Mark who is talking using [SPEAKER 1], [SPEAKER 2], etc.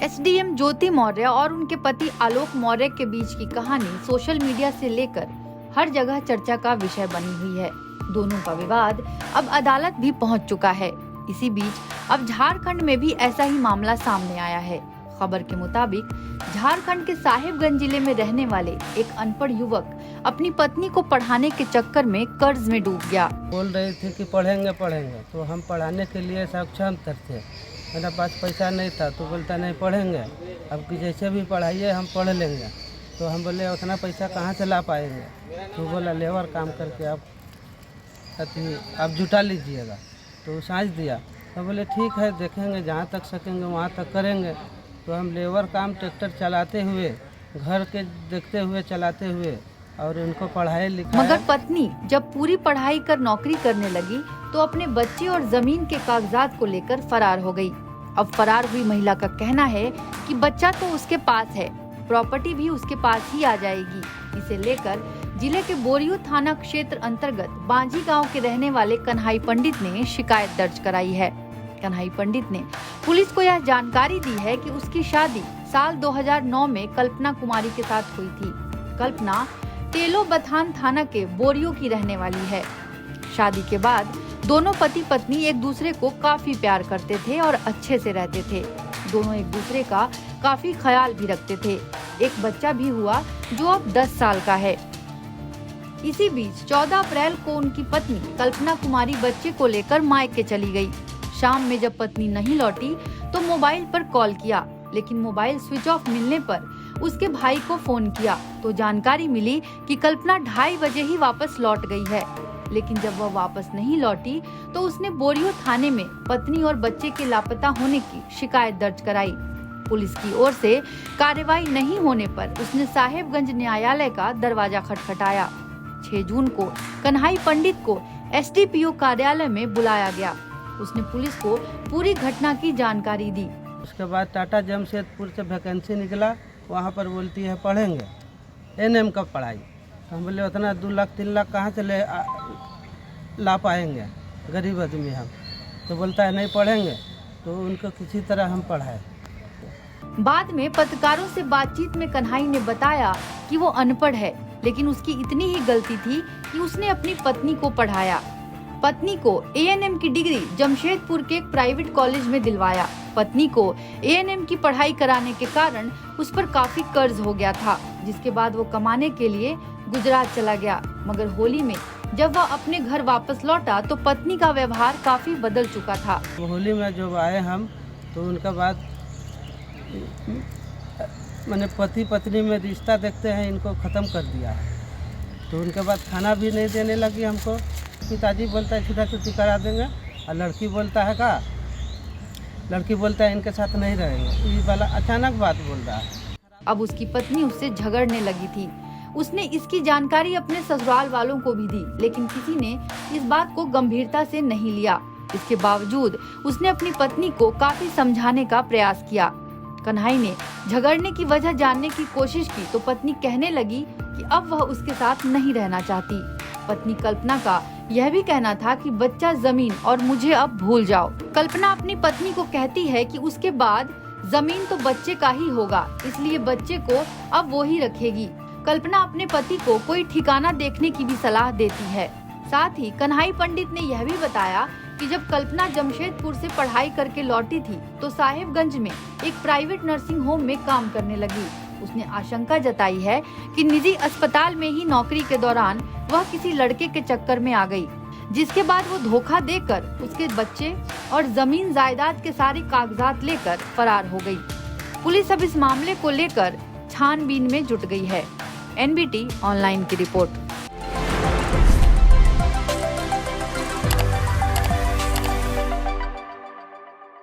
[SPEAKER 1] SDM ज्योति मौर्य और उनके पति आलोक मौर्य के बीच की कहानी सोशल मीडिया से लेकर हर जगह चर्चा का विषय बनी हुई है। दोनों का विवाद अब अदालत भी पहुंच चुका है। इसी बीच अब झारखंड में भी ऐसा ही मामला सामने आया है। खबर के मुताबिक झारखंड के साहिबगंज जिले में रहने वाले एक अनपढ़ युवक अपनी पत्नी को पढ़ाने के चक्कर में कर्ज में डूब गया।
[SPEAKER 2] बोल रही थी कि पढ़ेंगे तो हम पढ़ाने के लिए सक्षम थे। मेरा पास पैसा नहीं था तो बोलता नहीं पढ़ेंगे, अब कि जैसे भी पढ़ाइए हम पढ़ लेंगे। तो हम बोले उतना पैसा कहाँ से ला पाएंगे। तो बोला लेबर काम करके आप जुटा लीजिएगा। तो साँझ दिया। तो बोले ठीक है, देखेंगे जहाँ तक सकेंगे वहाँ तक करेंगे। तो हम लेबर काम ट्रैक्टर चलाते हुए, घर के देखते हुए, चलाते हुए और उनको पढ़ाई लिखाई।
[SPEAKER 1] मगर पत्नी जब पूरी पढ़ाई कर नौकरी करने लगी तो अपने बच्चे और जमीन के कागजात को लेकर फरार हो गई। अब फरार हुई महिला का कहना है कि बच्चा तो उसके पास है, प्रॉपर्टी भी उसके पास ही आ जाएगी। इसे लेकर जिले के बोरियो थाना क्षेत्र अंतर्गत बांझी गांव के रहने वाले कन्हाई पंडित ने शिकायत दर्ज कराई है। कन्हाई पंडित ने पुलिस को यह जानकारी दी है कि उसकी शादी साल 2009 में कल्पना कुमारी के साथ हुई थी। कल्पना तेलो बथान थाना के बोरियो की रहने वाली है। शादी के बाद दोनों पति पत्नी एक दूसरे को काफी प्यार करते थे और अच्छे से रहते थे। दोनों एक दूसरे का काफी ख्याल भी रखते थे। एक बच्चा भी हुआ जो अब 10 साल का है। इसी बीच 14 अप्रैल को उनकी पत्नी कल्पना कुमारी बच्चे को लेकर मायके चली गई। शाम में जब पत्नी नहीं लौटी तो मोबाइल पर कॉल किया, लेकिन मोबाइल स्विच ऑफ मिलने पर उसके भाई को फोन किया तो जानकारी मिली कि कल्पना 2:30 बजे ही वापस लौट गई है। लेकिन जब वह वापस नहीं लौटी तो उसने बोरियो थाने में पत्नी और बच्चे के लापता होने की शिकायत दर्ज कराई। पुलिस की ओर से कार्रवाई नहीं होने पर उसने साहिबगंज न्यायालय का दरवाजा खटखटाया। 6 जून को कन्हाई पंडित को एसडीपीओ कार्यालय में बुलाया गया। उसने पुलिस को पूरी घटना की जानकारी दी।
[SPEAKER 2] उसके बाद टाटा जमशेदपुर से वैकेंसी निकला, वहाँ पर बोलती है पढ़ेंगे एनएम का पढ़ाई। हम बोले उतना 2 लाख 3 लाख कहाँ से ला पाएंगे, गरीब आदमी हम। तो बोलता है नहीं पढ़ेंगे, तो उनको किसी तरह हम पढ़ाए।
[SPEAKER 1] बाद में पत्रकारों से बातचीत में कन्हाई ने बताया कि वो अनपढ़ है, लेकिन उसकी इतनी ही गलती थी कि उसने अपनी पत्नी को पढ़ाया। पत्नी को एएनएम की डिग्री जमशेदपुर के एक प्राइवेट कॉलेज में दिलवाया। पत्नी को एएनएम की पढ़ाई कराने के कारण उस पर काफी कर्ज हो गया था, जिसके बाद वो कमाने के लिए गुजरात चला गया। मगर होली में जब वह अपने घर वापस लौटा तो पत्नी का व्यवहार काफी बदल चुका था।
[SPEAKER 2] होली में जब आए हम तो उनका बाद मैंने पति पत्नी में रिश्ता देखते हैं इनको ख़त्म कर दिया है। तो उनके बाद खाना भी नहीं देने लगी हमको। पिताजी बोलता है छुट्टी छुट्टी करा देंगे, और लड़की बोलता है इनके साथ नहीं रहेंगे। ये वाला अचानक बात बोल रहा है।
[SPEAKER 1] अब उसकी पत्नी उससे झगड़ने लगी थी। उसने इसकी जानकारी अपने ससुराल वालों को भी दी, लेकिन किसी ने इस बात को गंभीरता से नहीं लिया। इसके बावजूद उसने अपनी पत्नी को काफी समझाने का प्रयास किया। कन्हाई ने झगड़ने की वजह जानने की कोशिश की तो पत्नी कहने लगी कि अब वह उसके साथ नहीं रहना चाहती। पत्नी कल्पना का यह भी कहना था कि बच्चा, जमीन और मुझे अब भूल जाओ। कल्पना अपनी पत्नी को कहती है कि उसके बाद जमीन तो बच्चे का ही होगा, इसलिए बच्चे को अब वो ही रखेगी। कल्पना अपने पति को कोई ठिकाना देखने की भी सलाह देती है। साथ ही कन्हाई पंडित ने यह भी बताया कि जब कल्पना जमशेदपुर से पढ़ाई करके लौटी थी तो साहिबगंज में एक प्राइवेट नर्सिंग होम में काम करने लगी। उसने आशंका जताई है कि निजी अस्पताल में ही नौकरी के दौरान वह किसी लड़के के चक्कर में आ गई, जिसके बाद वो धोखा देकर उसके बच्चे और जमीन जायदाद के सारे कागजात लेकर फरार हो गई। पुलिस अब इस मामले को लेकर छानबीन में जुट गई है। एनबीटी ऑनलाइन की रिपोर्ट।